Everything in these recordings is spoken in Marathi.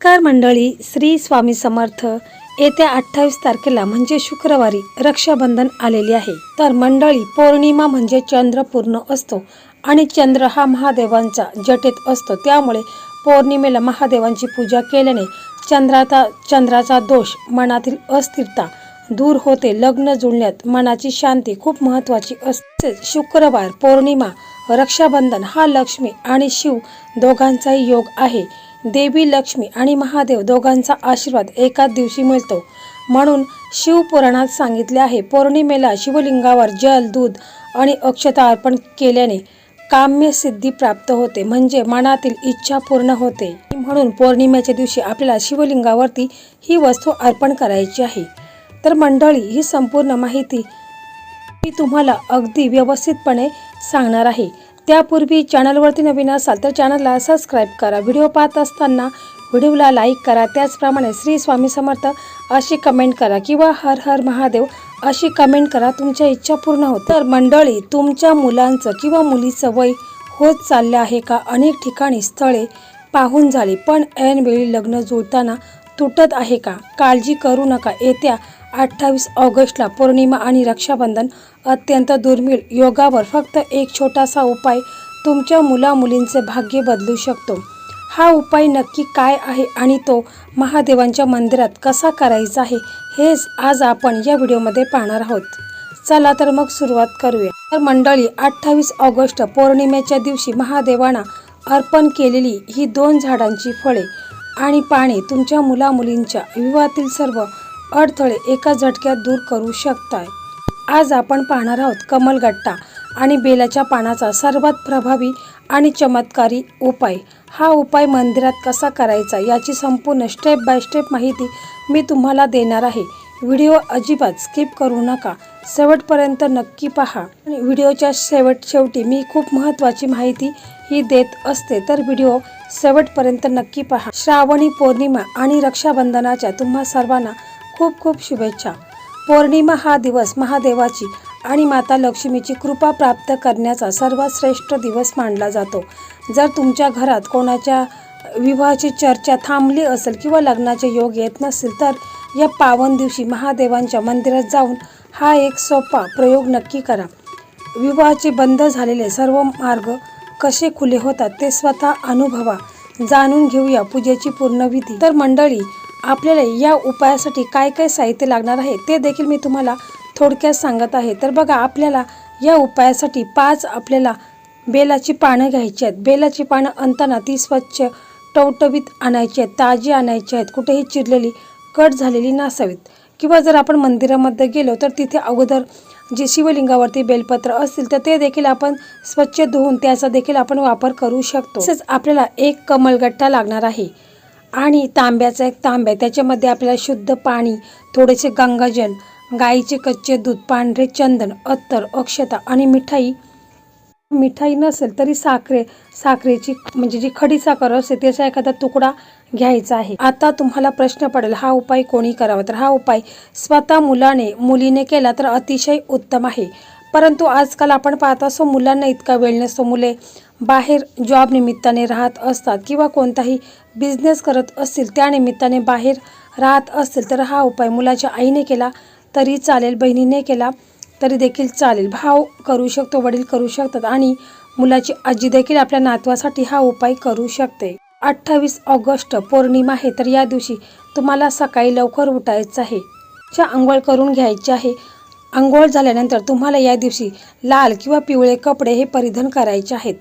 नमस्कार मंडळी, श्री स्वामी समर्थ. येत्या 28 तारखेला म्हणजे शुक्रवारी रक्षाबंधन आलेली आहे. तर मंडळी, पौर्णिमा म्हणजे चंद्र पूर्ण असतो आणि चंद्र हा महादेवांचा जटेत असतो. त्यामुळे पौर्णिमेला महादेवांची पूजा केल्याने चंद्राचा दोष, मनातील अस्थिरता दूर होते. लग्न जुळण्यात मनाची शांती खूप महत्त्वाची असते. शुक्रवार, पौर्णिमा, रक्षाबंधन हा लक्ष्मी आणि शिव दोघांचाही योग आहे. देवी लक्ष्मी आणि महादेव दोघांचा आशीर्वाद एकाच दिवशी मिळतो. म्हणून शिवपुराणात सांगितले आहे, पौर्णिमेला शिवलिंगावर जल, दूध आणि अक्षता अर्पण केल्याने काम्य सिद्धी प्राप्त होते, म्हणजे मनातील इच्छा पूर्ण होते. म्हणून पौर्णिमेच्या दिवशी आपल्याला शिवलिंगावरती ही वस्तू अर्पण करायची आहे. तर मंडळी, ही संपूर्ण माहिती मी तुम्हाला अगदी व्यवस्थितपणे सांगणार आहे. त्यापूर्वी चॅनलवरती नवीन असाल तर चॅनलला सबस्क्राईब करा. व्हिडिओ पाहत असताना व्हिडिओला लाईक करा. त्याचप्रमाणे श्री स्वामी समर्थ अशी कमेंट करा किंवा हर हर महादेव अशी कमेंट करा. तुमच्या इच्छा पूर्ण होत. तर मंडळी, तुमच्या मुलांचं किंवा मुलीचं वय होत चालले आहे का? अनेक ठिकाणी स्थळे पाहून झाली, पण ऐनवेळी लग्न जुळताना तुटत आहे का? काळजी करू नका. येत्या 28 ऑगस्टला पौर्णिमा आणि रक्षाबंधन अत्यंत दुर्मिळ योगावर फक्त एक छोटासा उपाय तुमच्या मुलामुलींचे भाग्य बदलू शकतो. हा उपाय नक्की काय आहे आणि तो महादेवांच्या मंदिरात कसा करायचा आहे, हेच आज आपण या व्हिडिओमध्ये पाहणार आहोत. चला तर मग सुरुवात करूया. तर मंडळी, 28 ऑगस्ट पौर्णिमेच्या दिवशी महादेवांना अर्पण केलेली ही 2 झाडांची फळे आणि पाने तुमच्या मुलामुलींच्या विवाहातील सर्व अडथळे एका झटक्यात दूर करू शकताय. आज आपण पाहणार आहोत कमलगट्टा आणि बेलाच्या पानाचा सर्वात प्रभावी आणि चमत्कारी उपाय. हा उपाय मंदिरात कसा करायचा याची संपूर्ण स्टेप बाय स्टेप माहिती मी तुम्हाला देणार आहे. व्हिडिओ अजिबात स्किप करू नका, शेवटपर्यंत नक्की पहा. व्हिडिओच्या शेवटी मी खूप महत्त्वाची माहिती ही देत असते, तर व्हिडिओ शेवटपर्यंत नक्की पहा. श्रावणी पौर्णिमा आणि रक्षाबंधनाच्या तुम्हा सर्वांना खूप खूप शुभेच्छा. पौर्णिमा हा दिवस महादेवाची आणि माता लक्ष्मीची कृपा प्राप्त करण्याचा सर्वात श्रेष्ठ दिवस मानला जातो. जर तुमच्या घरात कोणाच्या विवाहाची चर्चा थांबली असेल किंवा लग्नाचे योग येत नसेल, तर या पावन दिवशी महादेवांच्या मंदिरात जाऊन हा एक सोपा प्रयोग नक्की करा. विवाहाचे बंद झालेले सर्व मार्ग कसे खुले होतात ते स्वतः अनुभवा. जाणून घेऊया पूजेची पूर्ण विधी. तर मंडळी, आपल्याला या उपायासाठी काय काय साहित्य लागणार आहे ते देखील मी तुम्हाला थोडक्यात सांगत आहे. तर बघा, आपल्याला या उपायासाठी 5 आपल्याला बेलाची पानं घ्यायची आहेत. बेलाची पानं आणताना ती स्वच्छ टवटवीत आणायची आहेत, ताजी आणायची आहेत, कुठेही चिरलेली कट झालेली नसावीत. किंवा जर आपण मंदिरामध्ये गेलो तर तिथे अगोदर जे शिवलिंगावरती बेलपत्र असतील तर ते देखील आपण स्वच्छ धुवून त्याचा देखील आपण वापर करू शकतो. तसेच आपल्याला एक कमलगट्टा लागणार आहे आणि तांब्याचा एक तांब्या, त्याच्यामध्ये आपल्याला शुद्ध पाणी, थोडेसे गंगाजल, गाईचे कच्चे दूध, पांढरे चंदन, अत्तर, अक्षता आणि मिठाई नसेल तरी साखरेची म्हणजे जी खडी साखर असते त्याचा एखादा तुकडा घ्यायचा आहे. आता तुम्हाला प्रश्न पडेल, हा उपाय कोणी करावा? तर हा उपाय स्वतः मुलीने केला तर अतिशय उत्तम आहे. परंतु आजकाल आपण पाहत असो, मुलांना इतका वेळ नसतो. मुले बाहेर जॉब निमित्ताने राहत असतात किंवा कोणताही बिझनेस करत असतील, त्या निमित्ताने बाहेर राहत असतील, तर हा उपाय मुलाच्या आईने केला तरी चालेल, बहिणीने केला तरी देखील चालेल, भाव करू शकतो, वडील करू शकतात आणि मुलाची आजी देखील आपल्या नातवासाठी हा उपाय करू शकते. 28 ऑगस्ट पौर्णिमा आहे, तर या दिवशी तुम्हाला सकाळी लवकर उठायचं आहे. आंघोळ करून घ्यायची आहे. आंघोळ झाल्यानंतर तुम्हाला या दिवशी लाल किंवा पिवळे कपडे हे परिधान करायचे आहेत.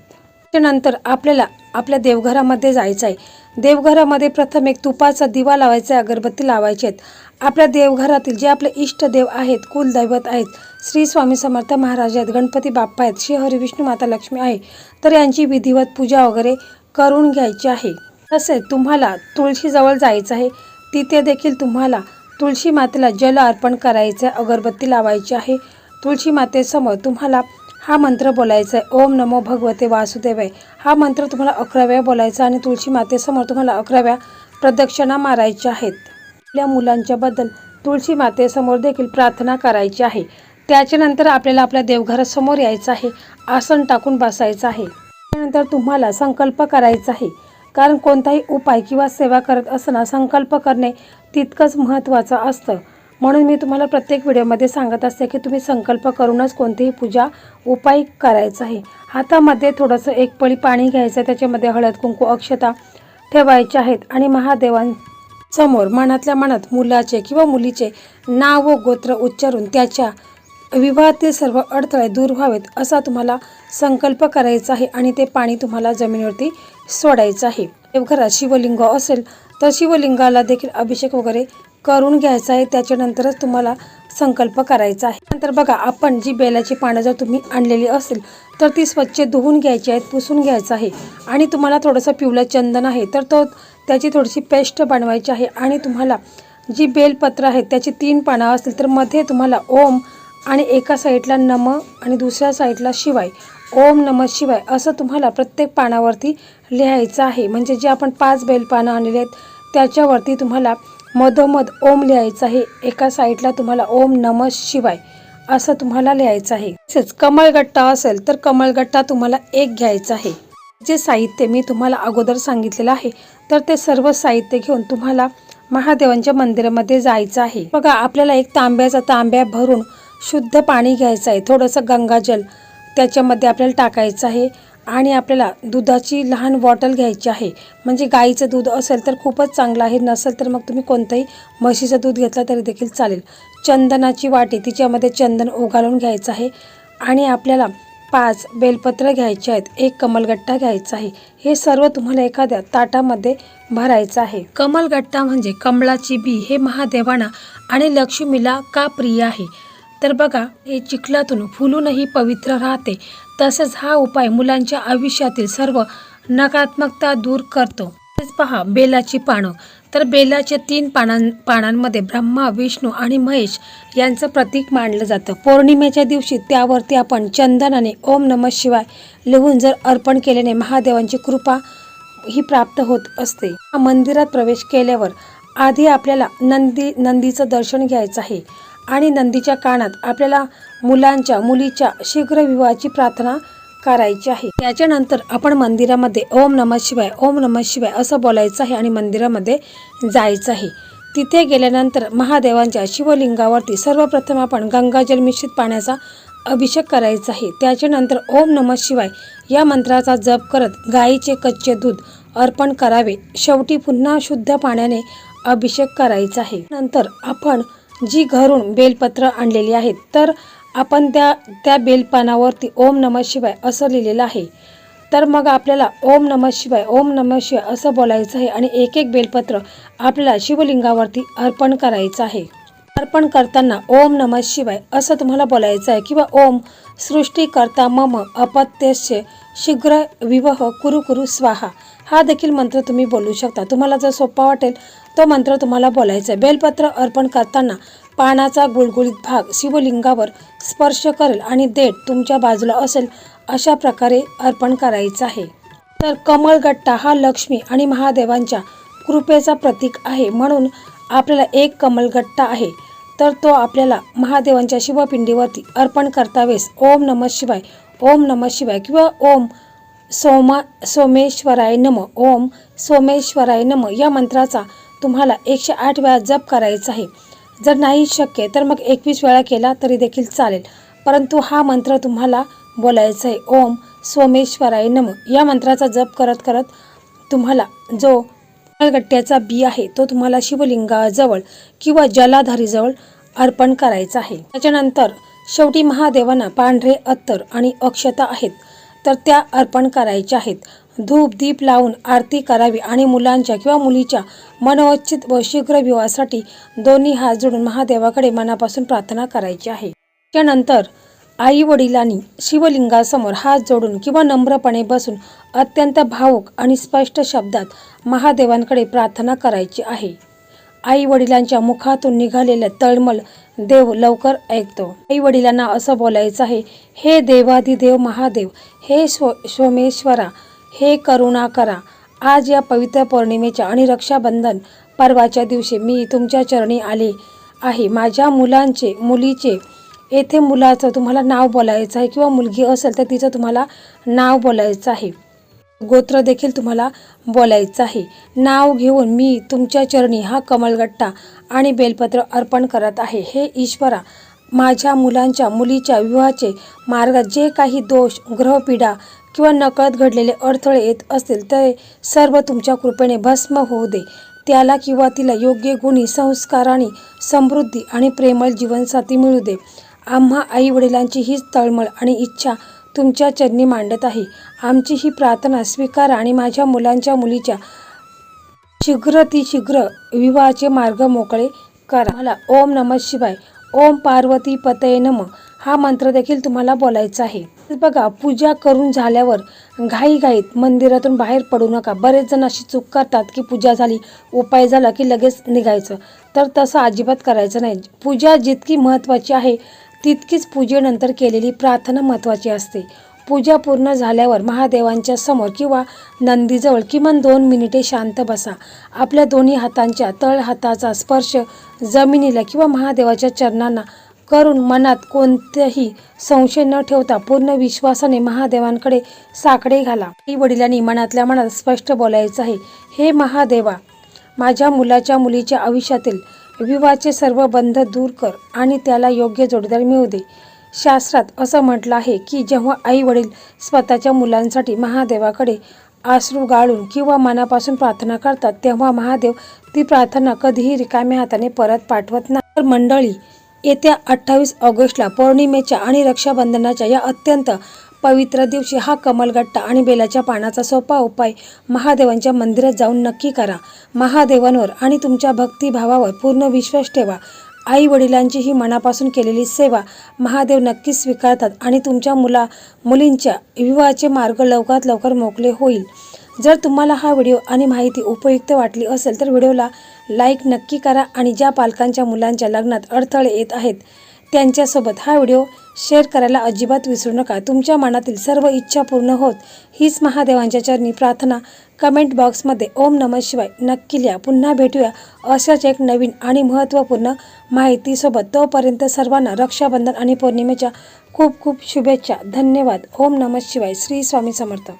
त्यानंतर आपल्याला आपल्या देवघरामध्ये जायचं आहे. देवघरामध्ये प्रथम एक तुपाचा दिवा लावायचा आहे, अगरबत्ती लावायची आहेत. आपल्या देवघरातील जे आपले इष्टदेव आहेत, कुलदैवत आहेत, श्री स्वामी समर्थ महाराज आहेत, गणपती बाप्पा आहेत, श्री हरी विष्णू माता लक्ष्मी आहे, तर यांची विधिवत पूजा वगैरे करून घ्यायची आहे. तसेच तुम्हाला तुळशीजवळ जायचं आहे. तिथे देखील तुम्हाला तुळशी मातेला जल अर्पण करायचं आहे, अगरबत्ती लावायची आहे. तुळशी मातेसमोर तुम्हाला हा मंत्र बोलायचा आहे, ओम नमो भगवते वासुदेवाय. हा मंत्र तुम्हाला 11 वेळा बोलायचा आणि तुळशी मातेसमोर तुम्हाला 11 वेळा प्रदक्षिणा मारायच्या आहेत. आपल्या मुलांच्याबद्दल तुळशी मातेसमोर देखील प्रार्थना करायची आहे. त्याच्यानंतर आपल्याला आपल्या देवघरासमोर यायचं आहे, आसन टाकून बसायचं आहे. त्यानंतर तुम्हाला संकल्प करायचा आहे कारण कोणताही उपाय किंवा सेवा करत असताना संकल्प करणे तितकंच महत्त्वाचं असतं. म्हणून मी तुम्हाला प्रत्येक व्हिडिओमध्ये सांगत असते की तुम्ही संकल्प करूनच कोणतीही पूजा उपाय करायचा आहे. हातामध्ये थोडंसं एक पळी पाणी घ्यायचं, त्याच्यामध्ये हळद कुंकू अक्षता ठेवायचे आहेत आणि महादेवांसमोर मनातल्या मनात मुलाचे किंवा मुलीचे नाव व गोत्र उच्चारून त्याच्या विवाहातील सर्व अडथळे दूर व्हावेत असा तुम्हाला संकल्प करायचा आहे आणि ते पाणी तुम्हाला जमिनीवरती सोडायचं आहे. देवघरात शिवलिंग असेल तर शिवलिंगाला देखील अभिषेक वगैरे करून घ्यायचा आहे. त्याच्यानंतरच तुम्हाला संकल्प करायचा आहे. नंतर बघा, आपण जी बेलाची पानं जर तुम्ही आणलेली असेल तर ती स्वच्छ धुवून घ्यायची आहेत, पुसून घ्यायचं आहे आणि तुम्हाला थोडंसं पिवळं चंदन आहे तर त्याची थोडीशी पेस्ट बनवायची आहे आणि तुम्हाला जी बेलपत्र आहेत त्याची 3 पानं असतील तर मध्ये तुम्हाला ओम आणि एका साईडला नम आणि दुसऱ्या साईडला शिवाय, ओम नमः शिवाय असं तुम्हाला प्रत्येक पानावरती लिहायचं आहे. म्हणजे जे आपण 5 बेलपानं आणलेली आहेत त्याच्यावरती तुम्हाला मधोमध ओम लिहायचं आहे. एका साईडला तुम्हाला ओम नमः शिवाय असं तुम्हाला लिहायचं आहे. तसेच कमळगट्टा असेल तर कमळगट्टा तुम्हाला 1 घ्यायचा आहे. जे साहित्य मी तुम्हाला अगोदर सांगितलेलं आहे तर ते सर्व साहित्य घेऊन तुम्हाला महादेवांच्या मंदिरामध्ये जायचं आहे. बघा, आपल्याला एक तांब्या भरून शुद्ध पाणी घ्यायचं आहे. थोडंसं गंगाजल त्याच्यामध्ये आपल्याला टाकायचं आहे आणि आपल्याला दुधाची लहान बॉटल घ्यायची आहे. म्हणजे गाईचं दूध असेल तर खूपच चांगलं आहे, नसेल तर मग तुम्ही कोणतंही म्हशीचं दूध घेतलं तरी देखील चालेल. चंदनाची वाटी, तिच्यामध्ये चंदन ओघाळून घ्यायचं आहे आणि आपल्याला 5 बेलपत्र घ्यायचे आहेत, 1 कमलगट्टा घ्यायचा आहे. हे सर्व तुम्हाला एखाद्या ताटामध्ये भरायचं आहे. कमलगट्टा म्हणजे कमळाची बी हे महादेवांना आणि लक्ष्मीला का प्रिय आहे तर बघा, हे चिखलातून फुलूनही पवित्र राहते. तसेच हा उपाय मुलांच्या आयुष्यातील सर्व नकारात्मकता दूर करतो. तसेच पहा, बेलाची पानं तर बेलाच्या 3 पानांमध्ये ब्रह्मा, विष्णू आणि महेश यांचं प्रतीक मानलं जातं. पौर्णिमेच्या दिवशी त्यावरती आपण चंदनाने ओम नमः शिवाय लिहून जर अर्पण केल्याने महादेवांची कृपा ही प्राप्त होत असते. मंदिरात प्रवेश केल्यावर आधी आपल्याला नंदीचं दर्शन घ्यायचं आहे आणि नंदीच्या कानात आपल्याला मुलीच्या शीघ्र विवाहाची प्रार्थना करायची आहे. त्याच्यानंतर आपण मंदिरामध्ये ओम नमः शिवाय असं बोलायचं आहे आणि मंदिरामध्ये जायचं आहे. तिथे गेल्यानंतर महादेवांच्या शिवलिंगावरती सर्वप्रथम आपण गंगाजल मिश्रित पाण्याचा अभिषेक करायचा आहे. त्याच्यानंतर ओम नमः शिवाय या मंत्राचा जप करत गाईचे कच्चे दूध अर्पण करावे. शेवटी पुन्हा शुद्ध पाण्याने अभिषेक करायचा आहे. नंतर आपण जी घरून बेलपत्र आणलेली आहेत तर आपण त्या बेलपानावरती ओम नमः शिवाय असं लिहिलेलं आहे. तर मग आपल्याला ओम नमः शिवाय असं बोलायचं आहे आणि एक बेलपत्र आपल्याला शिवलिंगावरती अर्पण करायचं आहे. अर्पण करताना ओम नमः शिवाय असं तुम्हाला बोलायचं आहे किंवा ओम सृष्टीकर्ता मम अपत्यस्य शीघ्र विवाह कुरु स्वाहा हा देखील मंत्र तुम्ही बोलू शकता. तुम्हाला जर सोपा वाटेल तो मंत्र तुम्हाला बोलायचा आहे. बेलपत्र अर्पण करताना पानाचा गुळगुळीत भाग शिवलिंगावर स्पर्श करेल आणि देठ तुमच्या बाजूला असेल अशा प्रकारे अर्पण करायचं आहे. तर कमळगट्टा हा लक्ष्मी आणि महादेवांच्या कृपेचा प्रतीक आहे, म्हणून आपल्याला 1 कमलगट्टा आहे तर तो आपल्याला महादेवांच्या शिवपिंडीवरती अर्पण करता वेळेस ओम नमः शिवाय किंवा ओम सोमेश्वराय नमः या मंत्राचा तुम्हाला 108 वेळा जप करायचा आहे. जर नाही शक्य तर मग 21 वेळा केला तरी देखील चालेल, परंतु हा मंत्र तुम्हाला बोलायचा आहे. ओम सोमेश्वराय नमः या मंत्राचा जप करत तुम्हाला जो कमळगट्ट्याचा बी आहे तो तुम्हाला शिवलिंगाजवळ किंवा जलाधारीजवळ अर्पण करायचा आहे. त्याच्यानंतर शेवटी महादेवांना पांढरे अत्तर आणि अक्षता आहेत तर त्या अर्पण करायच्या आहेत. धूप दीप लावून आरती करावी आणि मुलांच्या किंवा मुलीच्या मनोवांछित व शीघ्र विवाहासाठी दोन्ही हात जोडून महादेवाकडे मनापासून प्रार्थना करायची आहे. त्यानंतर आई वडिलांनी शिवलिंगासमोर हात जोडून किंवा नम्रपणे बसून अत्यंत भावुक आणि स्पष्ट शब्दात महादेवांकडे प्रार्थना करायची आहे. आई वडिलांच्या मुखातून निघालेलं तळमळ देव लवकर ऐकतो. आई वडिलांना असं बोलायचं आहे, हे देवाधिदेव महादेव, हे सोमेश्वरा, हे करुणा करा. आज या पवित्र पौर्णिमेच्या आणि रक्षाबंधन पर्वाच्या दिवशी मी तुमच्या चरणी आले आहे. माझ्या मुलीचे येथे मुलाचं तुम्हाला नाव बोलायचं आहे किंवा मुलगी असेल तर तिचं तुम्हाला नाव बोलायचं आहे. गोत्र देखील तुम्हाला बोलायचं आहे। नाव घेऊन मी तुमच्या चरणी हा कमलगट्टा आणि बेलपत्र अर्पण करत आहे। हे ईश्वरा, माझ्या मुलीच्या विवाहाचे मार्गात जे काही दोष, ग्रहपीडा किंवा नकळत घडलेले अडथळे येत असतील ते सर्व तुमच्या कृपेने भस्म होऊ दे। त्याला किंवा तिला योग्य गुणी, संस्काराने समृद्धी आणि प्रेमळ जीवनसाथी मिळू दे। आम्हा आई वडिलांची हीच तळमळ आणि इच्छा तुमच्या चरणी मांडत आहे। आमची ही प्रार्थना स्वीकारा आणि माझ्या मुलीच्या शीघ्र विवाहाचे मार्ग मोकळे करा। मला ओम नमः शिवाय, ओम पार्वती पतये नमः हा मंत्र देखील तुम्हाला बोलायचा आहे। बघा, पूजा करून झाल्यावर घाईघाईत मंदिरातून बाहेर पडू नका। बरेच जण अशी चूक करतात की पूजा झाली, उपाय झाला की लगेच निघायचं, तर तसं अजिबात करायचं नाही। पूजा जितकी महत्त्वाची आहे तितकीच पूजेनंतर केलेली प्रार्थना महत्त्वाची असते। पूजा पूर्ण झाल्यावर महादेवांच्या समोर किंवा नंदीजवळ किमान 2 मिनिटे शांत बसा। आपल्या दोन्ही हातांच्या तळहाताचा स्पर्श जमिनीला किंवा महादेवाच्या चरणांना करून मनात कोणतेही संशय न ठेवता पूर्ण विश्वासाने महादेवांकडे साकडे घाला। आई वडिलांनी मनातल्या मनात स्पष्ट बोलायचं आहे, हे महादेवा, माझ्या मुलीच्या आयुष्यातील विवाहाचे सर्व बंध दूर कर आणि त्याला योग्य जोडीदार मिळू दे। शास्त्रात असं म्हटलं आहे की जेव्हा आई वडील स्वतःच्या मुलांसाठी महादेवाकडे अश्रू गाळून किंवा मनापासून प्रार्थना करतात तेव्हा महादेव ती प्रार्थना कधीही रिकाम्या हाताने परत पाठवत नाही। तर मंडळी, येत्या 28 ऑगस्टला पौर्णिमेच्या आणि रक्षाबंधनाच्या या अत्यंत पवित्र दिवशी हा कमलगट्टा आणि बेलाच्या पानाचा सोपा उपाय महादेवांच्या मंदिरात जाऊन नक्की करा। महादेवांवर आणि तुमच्या भक्तिभावावर पूर्ण विश्वास ठेवा। आई वडिलांची ही मनापासून केलेली सेवा महादेव नक्कीच स्वीकारतात आणि तुमच्या मुलींच्या विवाहाचे मार्ग लवकरात लवकर मोकळे होईल। जर तुम्हाला हा व्हिडिओ आणि माहिती उपयुक्त वाटली असेल तर व्हिडिओला लाईक नक्की करा आणि ज्या पालकांच्या मुलांच्या लग्नात अडथळे येत आहेत त्यांच्यासोबत हा व्हिडिओ शेअर करायला अजिबात विसरू नका। तुमच्या मनातील सर्व इच्छा पूर्ण होत हीच महादेवांच्या चरणी प्रार्थना कमेंट बॉक्समध्ये ओम नमः शिवाय नक्की लिहा। पुन्हा भेटूया अशाच एक नवीन आणि महत्त्वपूर्ण माहितीसोबत। तोपर्यंत सर्वांना रक्षाबंधन आणि पौर्णिमेच्या खूप खूप शुभेच्छा। धन्यवाद। ओम नमः शिवाय। श्री स्वामी समर्थ।